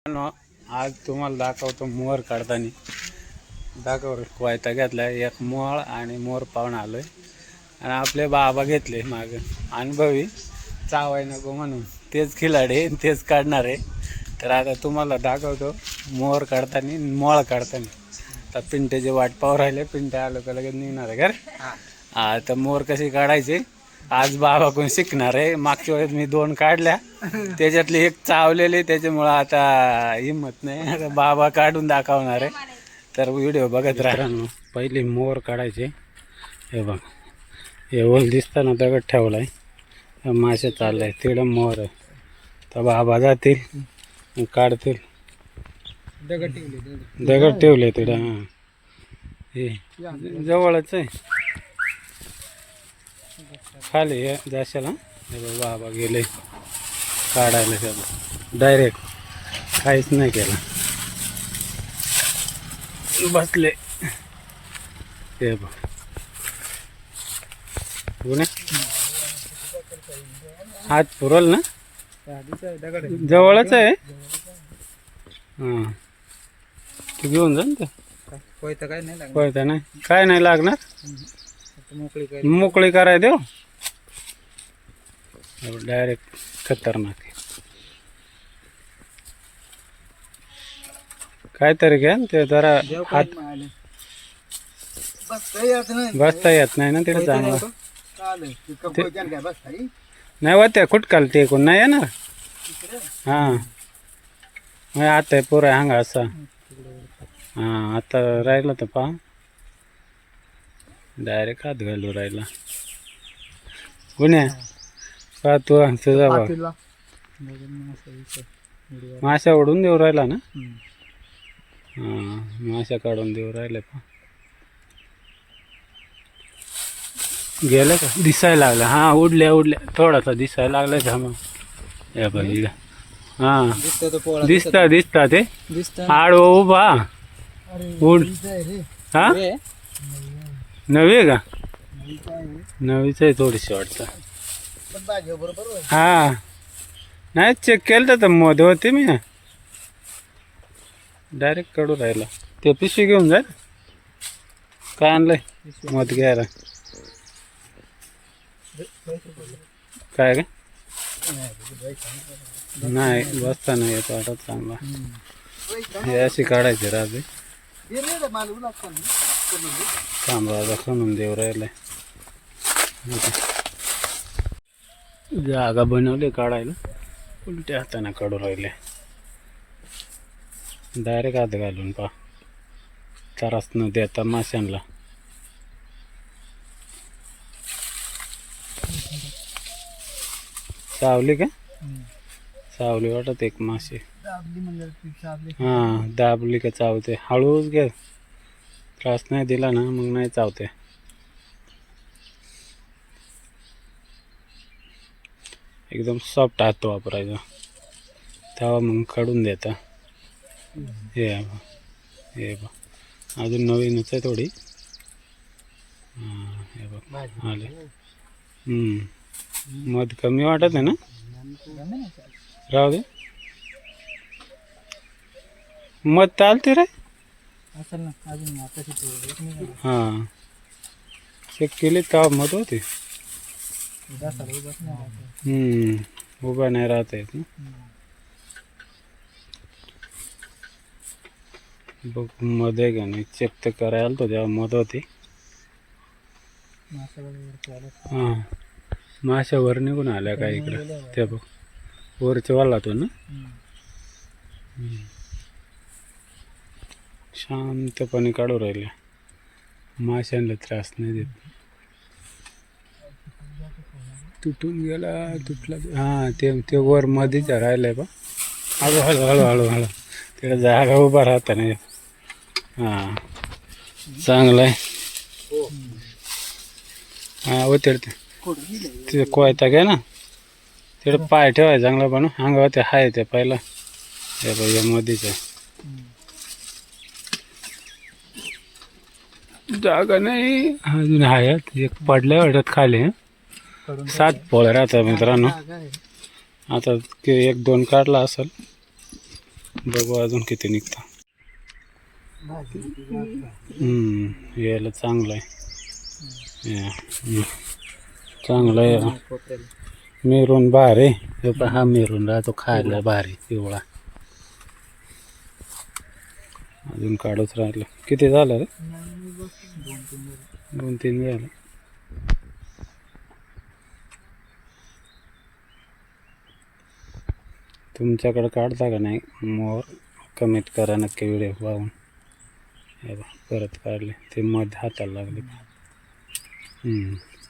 आज तुम्हाला दाखवतो मोर काढताना वायता घेतला एक मोळ आणि मोर पाहून आलोय आणि आपले बाबा घेतले माग अनुभवी चावाय नको म्हणून तेच खिलाडी तेच काढणार आहे. तर आता तुम्हाला दाखवतो मोर काढताना मोळ काढताना. तर पिंट्याची वाट पाहू राहिले, पिंट्या आलो का लगेच निघणार आहे घर. तर मोर कशी काढायचे आज बाबाकडून शिकणार आहे. मागच्या वेळेस मी 2 काढल्या, त्याच्यातली एक चावलेली, त्याच्यामुळं आता हिंमत नाही. आता बाबा काढून दाखवणार आहे. तर व्हिडिओ बघत राहा. पहिले मोर काढायचे. हे बघ, हे ओल दिसताना दगड ठेवलाय, मासे चाललाय तिकडं मोर आहे. तर बाबा जातील काढतील. दगड ठेवले तिकडं. हां, हे जवळच आहे खाली जाशाला. बाबा गेले काढायला त्याला डायरेक्ट, काहीच नाही केलं, बसले. ते बघ हात पुरल ना, जवळच आहे. हां, तू घेऊन जा ना. कोयता नाही, काय नाही लागणार, मोकळी कराय देऊ. डायरेक्ट खतरनाक आहे. काहीतरी घ्या ते जरा, हात बसता येत नाही ना तिथे चांगलं. नाही होत्या खुटकाल ते कोण नाही येणार. हां, मग आता पुरा हांगा असा. हां, आता राहिला तर पहा, डायरेक्ट हात घालू राहिला. गुन्ह्या का तू तुझा भाग माशा ओढून देऊ राहिला ना. हां, माशा काढून देऊ राहिले. पहा गेलं का, दिसायला लागला. हां, उडल्या उडल्या, थोडासा दिसायला लागला. थांबा, या बघितला. हां, दिसता दिसता ते आड उभा उड. हा, नवी आहे का, नवीच आहे थोडीशी वाटतं. हा, नाही चेक केलं तर मध्ये होते मी. डायरेक्ट काढू राहिला. ते पिशवी घेऊन जाय. काय आणलंय मध घ्यायला? काय काय नाही, बसता नाही येत वाटत चांगला. हे अशी काढायची राजे. थांबा, खणून देऊ राहिले. जागा बनवली काढायला, उलट्या हाताने काढू राहिले. डायरेक्ट हात घालून पहा, त्रास न देता माशांना. चावली का, चावली वाटत एक मासे. हां, दाबली का चावते. हळूच घे, त्रास नाही दिला ना मग नाही चावते. एकदम सॉफ्ट हात वापरायचा, तेव्हा मग काढून देता. हे बघ, अजून नवीनच आहे थोडी. हां, हे बघ आले. मध कमी वाटत आहे ना, राहू दे. मध चालते रे. हां, चेक केली तेव्हा मध होते. उभा नाही राहता येत ना. बघ मध्ये का नाही, चेक तर करायला तो तेव्हा मध होते. हां, माशा वर निघून आल्या काय इकडं. ते बघ वरच्या वालातून ना. शांतपणे काढू राहिले, माशांना त्रास नाही देत. तुटून गेला, तुटला. हां, ते वर मध्येच राहिलंय बा. हळू हळू हळू हळू हळू तिकडे जागा उभा राहता नाही. हां, चांगलं आहे. हां, उतरते ते कोयता घ्या ना, तिकडे पाय ठेवायचा चांगला बनू. अंगावर ते हाय ते पहिलं. हे बघ, या मध्येच आहे. जागा नाही अजून आहे. एक पडल्या वाटत खाली. 7 पोळ्या राहतात मित्रांनो. आता 1-2 काढला असेल. बघू अजून किती निघतं. यायला चांगलं आहे. चांगलं आहे. मेरून बाहेर आहे. हा मेरून राहतो खायला भारी पिवळा. अजून काढूच राहिलं. किती झालं रे? 2-3 झालं. तुमच्याकडे काढता का नाही मोर? कमेंट करा नक्की व्हिडिओ पाहून. हे बघ परत काढले ते मध्ये हाताला लागले.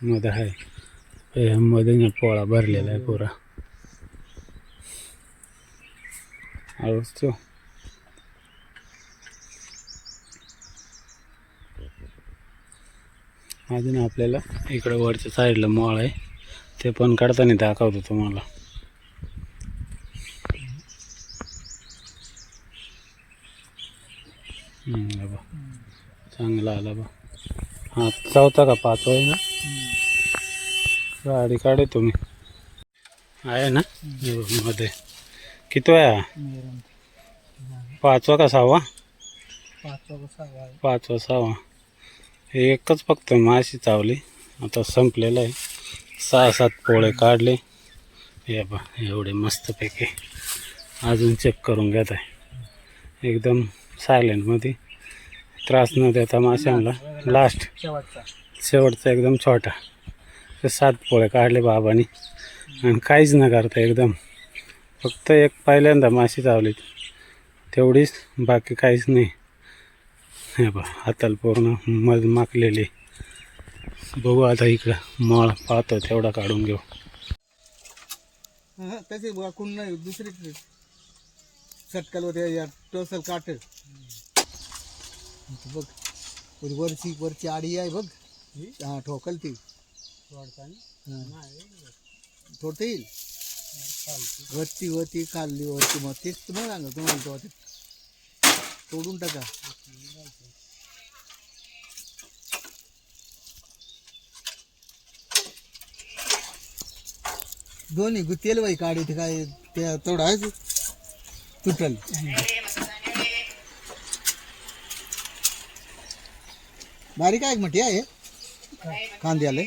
मध्ये आहे मध्ये पोळा भरलेला आहे पुरा. हळूच तो अजून आपल्याला इकडे वरच्या साईडला मॉळ आहे ते पण काढताना दाखवतो तुम्हाला. बा चांगला आला बा. हा चौथा का 5वा आहे ना? गाडी काढे तुम्ही आहे ना मध्ये. किती आहे? 5वा का 6वा? 5वा 6वा. हे एकच फक्त माशी चावली. आता संपलेलं आहे. 6-7 पोळे काढले. हे बा एवढे मस्तपैकी. अजून चेक करून घेत आहे एकदम सायलेंटमध्ये. त्रास न देता माशांना. लास्ट शेवटचा एकदम छोटा. ते 7 पोळे काढले बाबांनी आणि काहीच न करता एकदम. फक्त एक पहिल्यांदा माशी चावली तेवढीच, बाकी काहीच नाही. हे बा हाताला पूर्ण मध माकलेली. बघू आता इकडं मळ पाहतो तेवढा काढून घेऊ. त्याचे वाकून नाही दुसरी चटकल होते टोसल काट बघ. वरची आडी आहे बघ. हा ठोकल ती थोडं येईल. वरती खाल्ली वरती. मग तेच तुम्हाला सांगा तुम्हाला तोडून टाका. दोन्ही गुतेल बाई काढी ते काय ते तेवढं आहे तुटल. बारीक आहे मोठी आहे कांद्याला.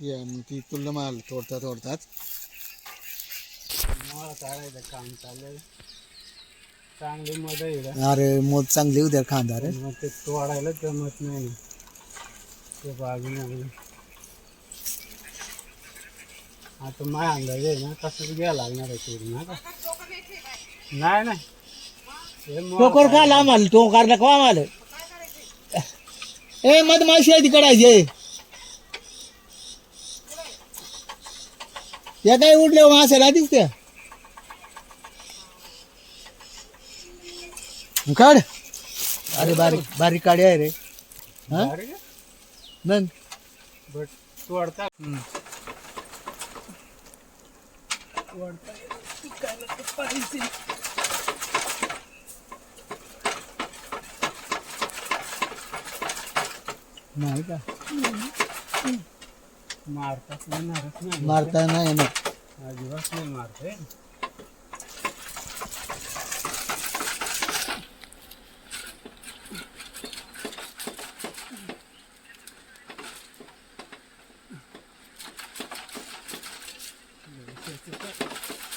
या मग ती तुला माल तोडतात. काढायचं काम चालू. चांगली मध आहे. अरे मोद चांगली उद्या खांदा रे. मग ते तोडायला जमत नाही ते बाजूने. आता माझ्या अंदाज आहे ना तसंच घ्यायला लागणार आहे तोडून. ना का नाही टोकर का लांब आलं तो काढला का आलं. ए मधमाशी आहे ती काढायची. या काय उडले माशाला दिसते काढ. अरे बारीक काढी आहे रे. मग बट तोडता नाही का मारताच येणारच नाही. मारता नाही ना अजिबात नाही मारते.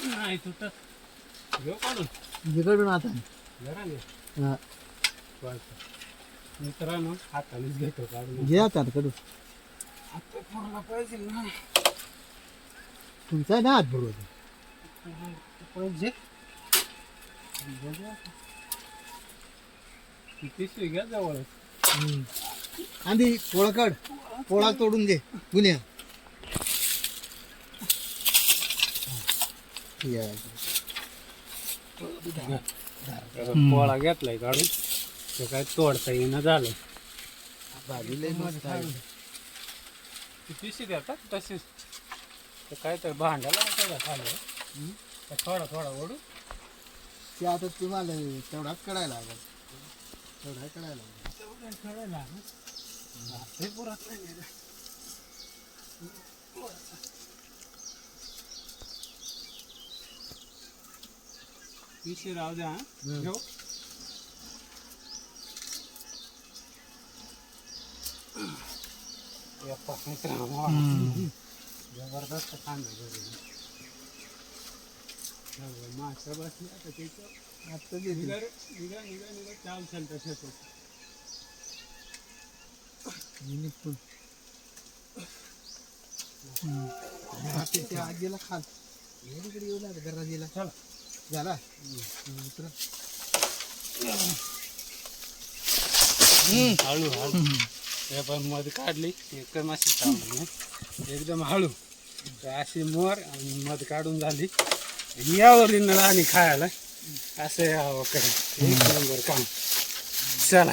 नाही तुटत. घेऊ काढून जिकडून आता जरा मित्रांनो हातानेच घेतो काढून. घे आता कडू. आता पूर्ण पाहिजे ना तुमचा ना हात बरोबर पाहिजे. पिशवी घ्या जवळच. आधी पोळा काढ. पोळा तोडून घे गुन्ह्या. पोळा घेतलाय काढून ते काय तोडता येणं झालं. पिशवी देतात तशीच ते काय तर भांड्याला खाल्लं थोडा ओढू. ते आता तुम्हाला तेवढाच कळायला लागेल. तेवढा कळायला ते पुरात नाही. पिशवी राहू द्या घेऊ जबरदस्त खांदा मासा बसली आता त्याचं आता निघा निघा निघा निघा चाल चाल तसंच निघतो आजीला खाल इकडे येऊ लागला गरराजीला चल झाला हळू हळू हे पण मध्ये काढली एकदम अशी चावली एकदम हळू तर अशी मोर आणि मध काढून झाली यावर आणि खायला असं यावं कडे एक नंबर काम चला